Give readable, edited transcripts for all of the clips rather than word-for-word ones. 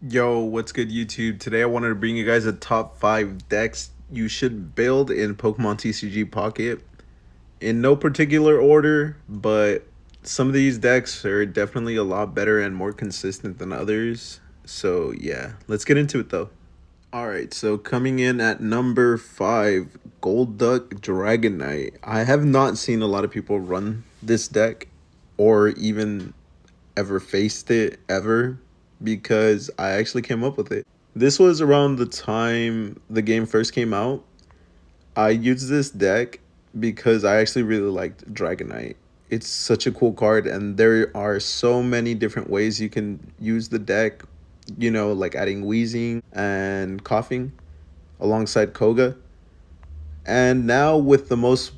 Yo, what's good, YouTube? Today I wanted to bring you guys a top 5 decks you should build in Pokemon TCG Pocket. In no particular order, but some of these decks are definitely a lot better and more consistent than others. So yeah, let's get into it though. Alright, so coming in at number 5, Golduck Dragonite. I have not seen a lot of people run this deck or even ever faced it ever because I actually came up with it. This was around the time the game first came out. I used this deck because I actually really liked Dragonite. It's such a cool card, and there are so many different ways you can use the deck, like adding wheezing and coughing alongside Koga. And now, with the most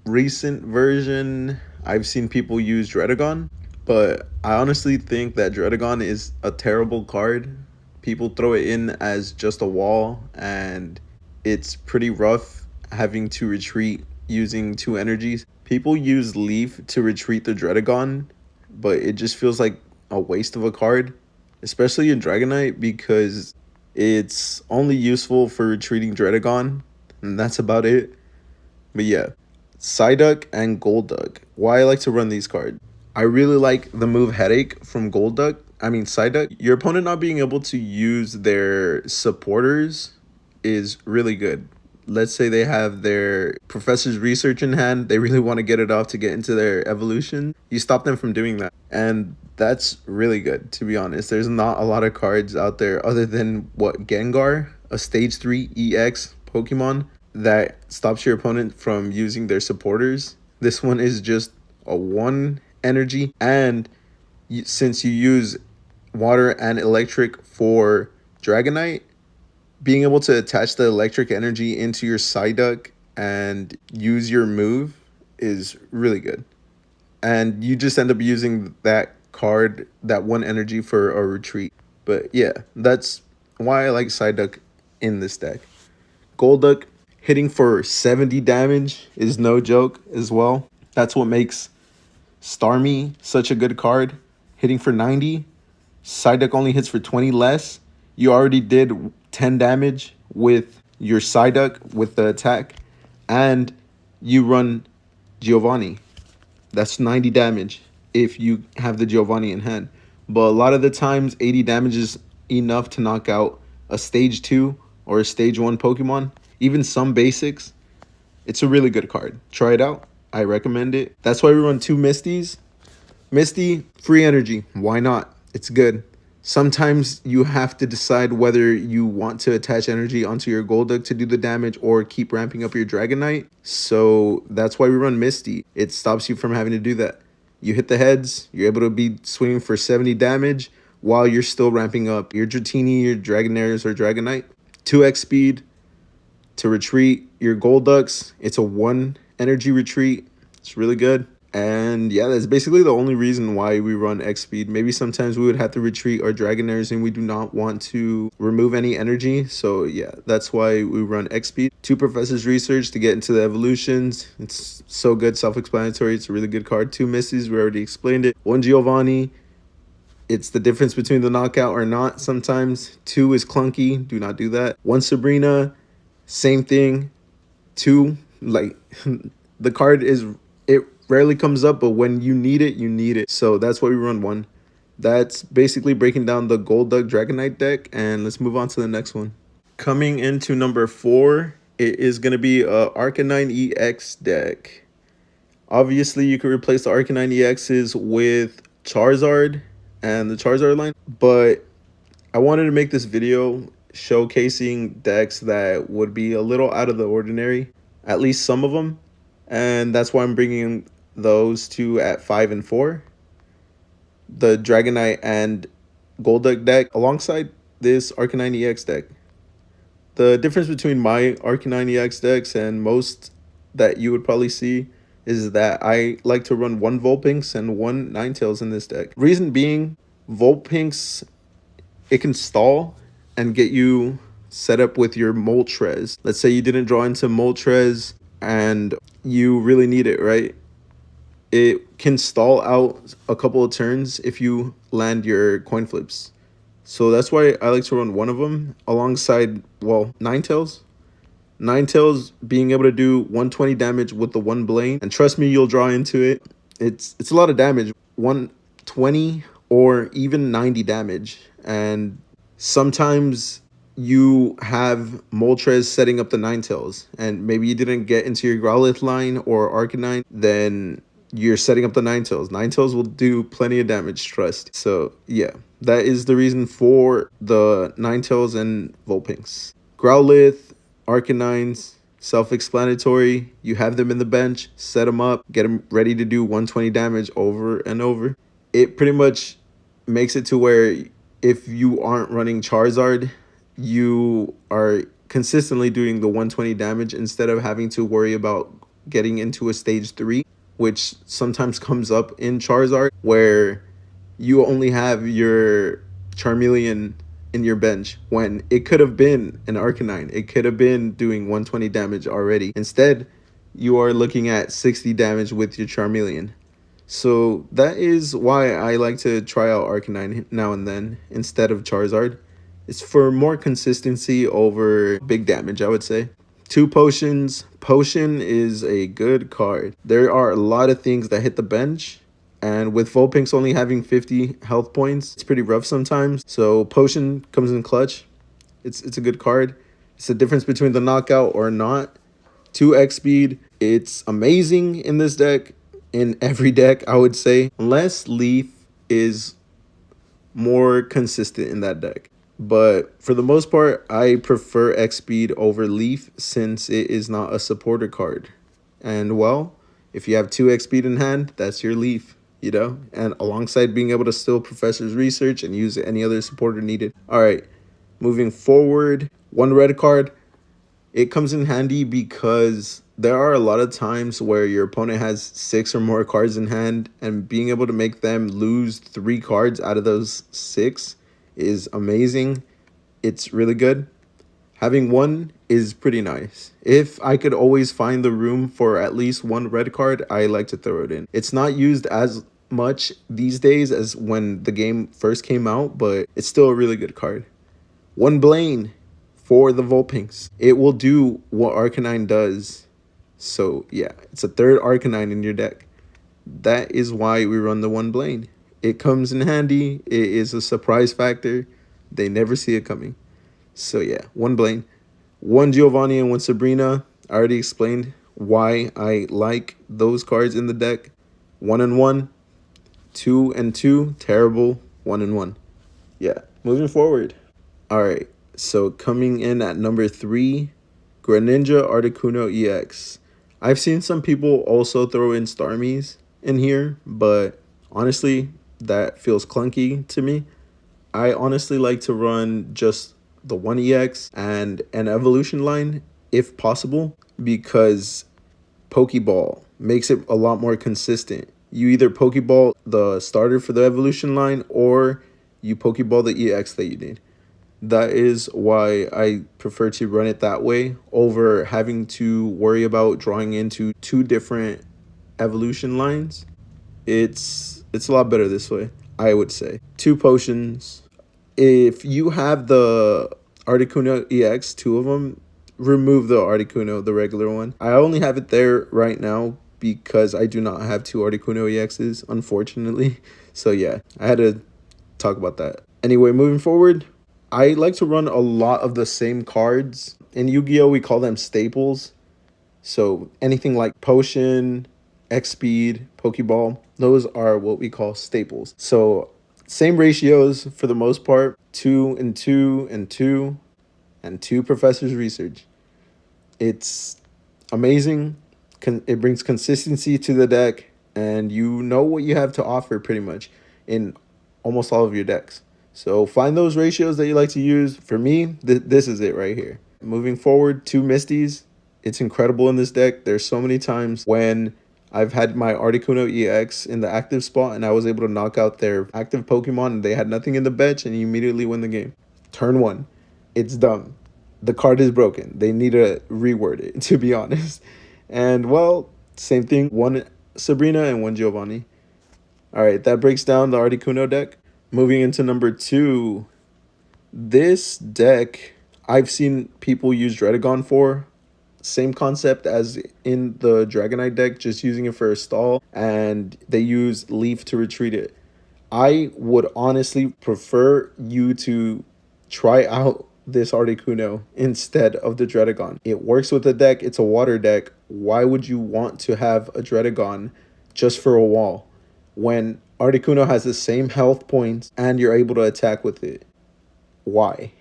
recent version, I've seen people use Dredagon, but I honestly think that Dredagon is a terrible card. People throw it in as just a wall, and it's pretty rough having to retreat using 2 energies. People use Leaf to retreat the Dredagon, but it just feels like a waste of a card, especially in Dragonite, because it's only useful for retreating Dredagon, and that's about it. But yeah, Psyduck and Golduck. Why I like to run these cards. I really like the move Headache from Psyduck. Your opponent not being able to use their supporters is really good. Let's say they have their Professor's Research in hand. They really want to get it off to get into their evolution. You stop them from doing that. And that's really good, to be honest. There's not a lot of cards out there other than Gengar, a stage 3 EX Pokemon that stops your opponent from using their supporters. This one is just a 1 energy, and since you use water and electric for Dragonite, being able to attach the electric energy into your Psyduck and use your move is really good. And you just end up using that card, that 1 energy, for a retreat. But yeah, that's why I like Psyduck in this deck. Golduck hitting for 70 damage is no joke as well. That's what makes Starmie such a good card. Hitting for 90. Psyduck only hits for 20 less. You already did 10 damage with your Psyduck with the attack. And you run Giovanni. That's 90 damage if you have the Giovanni in hand. But a lot of the times, 80 damage is enough to knock out a stage 2 or a stage 1 Pokemon. Even some basics. It's a really good card. Try it out. I recommend it. That's why we run 2 Misties. Misty, free energy. Why not? It's good. Sometimes you have to decide whether you want to attach energy onto your Golduck to do the damage or keep ramping up your Dragonite. So that's why we run Misty. It stops you from having to do that. You hit the heads, you're able to be swinging for 70 damage while you're still ramping up your Dratini, your Dragonairs, or Dragonite. 2x speed to retreat your Golducks. It's a 1 energy retreat. It's really good. And yeah, that's basically the only reason why we run X speed. Maybe sometimes we would have to retreat our Dragonairs and we do not want to remove any energy. So yeah, that's why we run X speed. 2 Professor's Research to get into the evolutions. It's so good, self-explanatory. It's a really good card. 2 Misses, we already explained it. 1 Giovanni. It's the difference between the knockout or not sometimes. 2 is clunky. Do not do that. 1 Sabrina. Same thing. 2, like, the card is... it rarely comes up, but when you need it, you need it. So that's why we run 1. That's basically breaking down the Golduck Dragonite deck, and let's move on to the next one. Coming into number 4, it is going to be a Arcanine Ex deck. Obviously, you can replace the Arcanine EXs with Charizard and the Charizard line, but I wanted to make this video showcasing decks that would be a little out of the ordinary, at least some of them. And that's why I'm bringing those 2 at 5 and 4. The Dragonite and Golduck deck alongside this Arcanine EX deck. The difference between my Arcanine EX decks and most that you would probably see is that I like to run 1 Vulpix and 1 Ninetales in this deck. Reason being, Vulpix, it can stall and get you set up with your Moltres. Let's say you didn't draw into Moltres and you really need it, right? It can stall out a couple of turns if you land your coin flips. So that's why I like to run one of them alongside, well, Ninetales. Ninetales being able to do 120 damage with the one Blaine. And trust me, you'll draw into it. It's a lot of damage. 120 or even 90 damage. And sometimes you have Moltres setting up the Ninetales, and maybe you didn't get into your Growlithe line or Arcanine, then you're setting up the Ninetales. Ninetales will do plenty of damage, trust. So yeah, that is the reason for the Ninetales and Vulpix. Growlithe, Arcanines, self-explanatory. You have them in the bench, set them up, get them ready to do 120 damage over and over. It pretty much makes it to where if you aren't running Charizard, you are consistently doing the 120 damage instead of having to worry about getting into a stage 3, which sometimes comes up in Charizard, where you only have your Charmeleon in your bench when it could have been an Arcanine. It could have been doing 120 damage already. Instead, you are looking at 60 damage with your Charmeleon. So that is why I like to try out Arcanine now and then instead of Charizard. It's for more consistency over big damage, I would say. 2 potions. Potion is a good card. There are a lot of things that hit the bench, and with Vulpix only having 50 health points, it's pretty rough sometimes. So Potion comes in clutch. It's a good card. It's the difference between the knockout or not. 2x speed. It's amazing in this deck. In every deck, I would say. Unless Leaf is more consistent in that deck. But for the most part, I prefer X Speed over Leaf since it is not a supporter card. And well, if you have 2 X Speed in hand, that's your Leaf, you know? And alongside being able to steal Professor's Research and use any other supporter needed. All right, moving forward, 1 red card. It comes in handy because there are a lot of times where your opponent has 6 or more cards in hand, and being able to make them lose 3 cards out of those 6 is amazing. It's really good. Having 1 is pretty nice. If I could always find the room for at least 1 red card, I like to throw it in. It's not used as much these days as when the game first came out, but it's still a really good card. 1 Blaine for the Vulpix. It will do what Arcanine does. So yeah, it's a 3rd Arcanine in your deck. That is why we run the 1 Blaine. It comes in handy. It is a surprise factor. They never see it coming. So yeah, 1 Blaine. 1 Giovanni and 1 Sabrina. I already explained why I like those cards in the deck. 1 and 1. 2 and 2. Terrible. 1 and 1. Yeah, moving forward. All right. So coming in at number 3, Greninja Articuno EX. I've seen some people also throw in Starmies in here, but honestly, that feels clunky to me. I honestly like to run just the 1 EX and an evolution line if possible, because Pokeball makes it a lot more consistent. You either Pokeball the starter for the evolution line or you Pokeball the EX that you need. That is why I prefer to run it that way over having to worry about drawing into 2 different evolution lines. It's a lot better this way, I would say. 2 potions. If you have the Articuno EX, 2 of them, remove the Articuno, the regular one. I only have it there right now because I do not have 2 Articuno EXs, unfortunately. So yeah, I had to talk about that. Anyway, moving forward, I like to run a lot of the same cards. In Yu-Gi-Oh, we call them staples. So anything like Potion, X-Speed, Pokeball, those are what we call staples. So same ratios for the most part, 2 and 2 and 2 and 2 Professor's Research. It's amazing. It brings consistency to the deck, and you know what you have to offer pretty much in almost all of your decks. So find those ratios that you like to use. For me, this is it right here. Moving forward, 2 Misties. It's incredible in this deck. There's so many times when I've had my Articuno EX in the active spot and I was able to knock out their active Pokemon and they had nothing in the bench and you immediately win the game. Turn 1. It's dumb. The card is broken. They need to reword it, to be honest. And well, same thing. 1 Sabrina and 1 Giovanni. All right, that breaks down the Articuno deck. Moving into number 2, This deck, I've seen people use Dragonite for. Same concept as in the Dragonite deck, just using it for a stall, and they use Leaf to retreat it. I would honestly prefer you to try out this Articuno instead of the Dragonite. It works with the deck. It's a water deck. Why would you want to have a Dragonite just for a wall when Articuno has the same health points and you're able to attack with it? Why?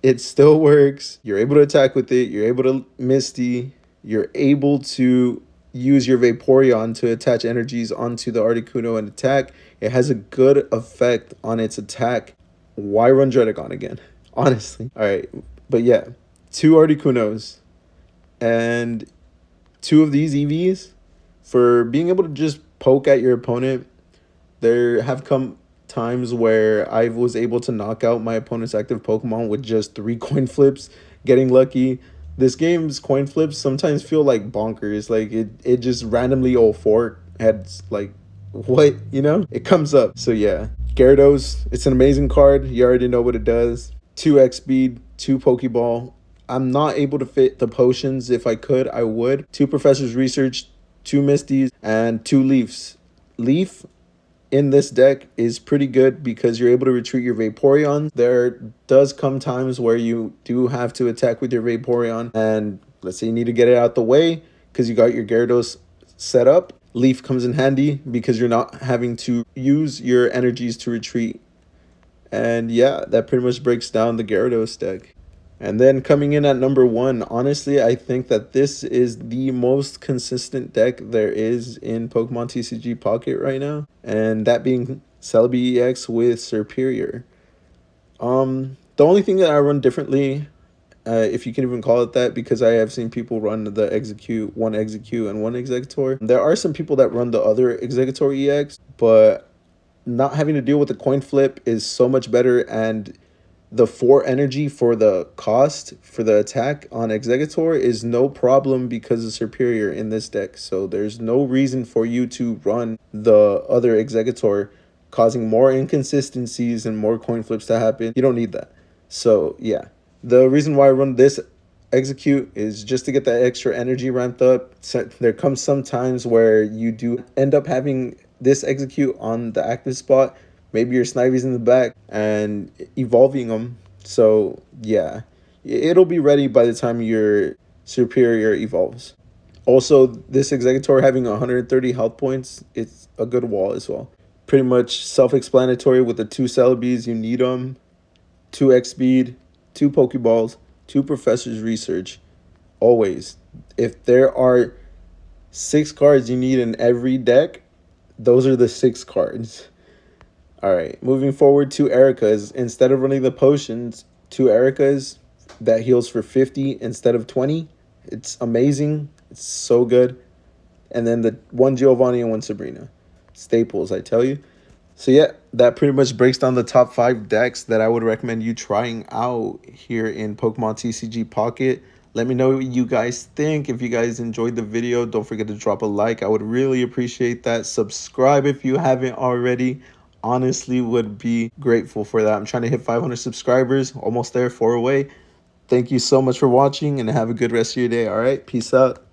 It still works. You're able to attack with it. You're able to Misty. You're able to use your Vaporeon to attach energies onto the Articuno and attack. It has a good effect on its attack. Why run Dragonite again? Honestly. All right. But yeah, 2 Articunos and 2 of these EVs for being able to just poke at your opponent. There have come times where I was able to knock out my opponent's active Pokemon with just 3 coin flips, getting lucky. This game's coin flips sometimes feel like bonkers. Like it just randomly 4 heads. Like what, you know? It comes up. So yeah, Gyarados, it's an amazing card. You already know what it does. 2 X speed, 2 Pokeball. I'm not able to fit the potions. If I could, I would. 2 Professor's Research, 2 Misties, and 2 Leafs. Leaf in this deck is pretty good because you're able to retreat your Vaporeon. There does come times where you do have to attack with your Vaporeon, and let's say you need to get it out the way because you got your Gyarados set up. Leaf comes in handy because you're not having to use your energies to retreat. And yeah, that pretty much breaks down the Gyarados deck. And then coming in at number 1, honestly, I think that this is the most consistent deck there is in Pokemon TCG Pocket right now. And that being Celebi Ex with Superior. The only thing that I run differently, if you can even call it that, because I have seen people run the Execute, 1 Execute, and 1 Executor. There are some people that run the other Executor EX, but not having to deal with the coin flip is so much better, and the 4 energy for the cost for the attack on Executor is no problem because of Superior in this deck. So there's no reason for you to run the other Executor, causing more inconsistencies and more coin flips to happen. You don't need that. So yeah, the reason why I run this Execute is just to get that extra energy ramped up. So there comes some times where you do end up having this Execute on the active spot. Maybe your Snivy's in the back and evolving them. So yeah, it'll be ready by the time your Superior evolves. Also, this Executor having 130 health points, it's a good wall as well. Pretty much self-explanatory with the 2 Celebis. You need them. 2 X speed, 2 Pokeballs, 2 Professor's Research. Always. If there are 6 cards you need in every deck, those are the 6 cards. All right, moving forward to Erica's. Instead of running the potions, 2 Erica's that heals for 50 instead of 20. It's amazing. It's so good. And then the 1 Giovanni and 1 Sabrina. Staples, I tell you. So yeah, that pretty much breaks down the top 5 decks that I would recommend you trying out here in Pokemon TCG Pocket. Let me know what you guys think. If you guys enjoyed the video, don't forget to drop a like. I would really appreciate that. Subscribe if you haven't already. Honestly, would be grateful for that. I'm trying to hit 500 subscribers. Almost there, 4 away. Thank you so much for watching and have a good rest of your day. All right, peace out.